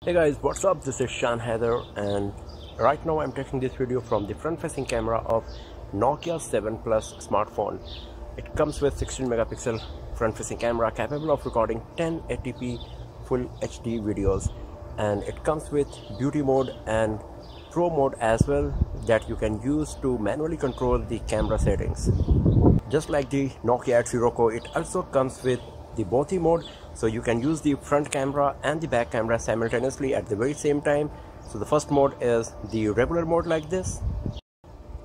Hey guys, what's up? This is Shan Heather, and right now I'm taking this video from the front facing camera of Nokia 7 Plus smartphone. It comes with 16 megapixel front facing camera capable of recording 1080p full HD videos, and it comes with beauty mode and pro mode as well that you can use to manually control the camera settings. Just like the Nokia 8 Sirocco, it also comes with the both mode, so you can use the front camera and the back camera simultaneously at the very same time. So the first mode is the regular mode like this,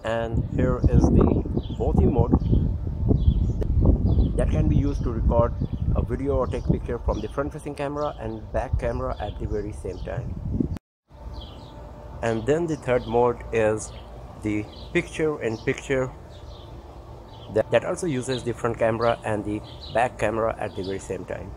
and here is the both mode that can be used to record a video or take picture from the front facing camera and back camera at the very same time. And then the third mode is the picture in picture that also uses the front camera and the back camera at the very same time.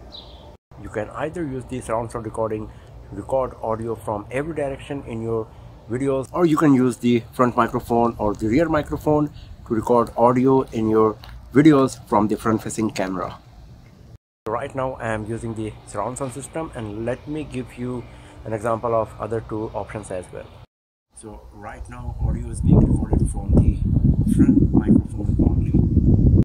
You can either use the surround sound recording to record audio from every direction in your videos, or you can use the front microphone or the rear microphone to record audio in your videos from the front facing camera. Right now I am using the surround sound system, and let me give you an example of other two options as well. So right now audio is being recorded from the front microphone only,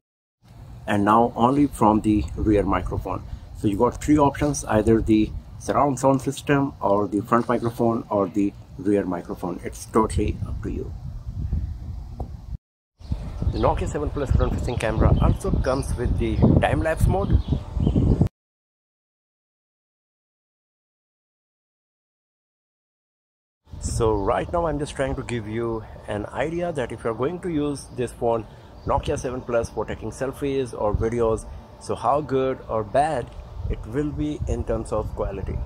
and now only from the rear microphone. So you got three options: either the surround sound system or the front microphone or the rear microphone. It's totally up to you. The Nokia 7 Plus front facing camera also comes with the time-lapse mode. So right now I'm just trying to give you an idea that if you're going to use this phone Nokia 7 Plus for taking selfies or videos, so how good or bad it will be in terms of quality.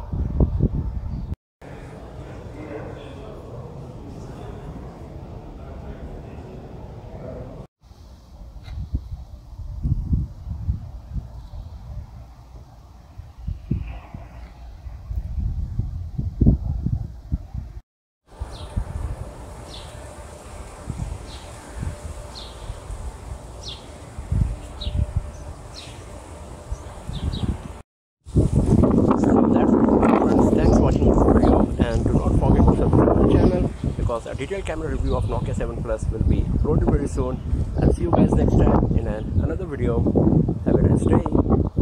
A detailed camera review of Nokia 7 Plus will be uploaded very soon. I'll see you guys next time in another video. Have a nice day.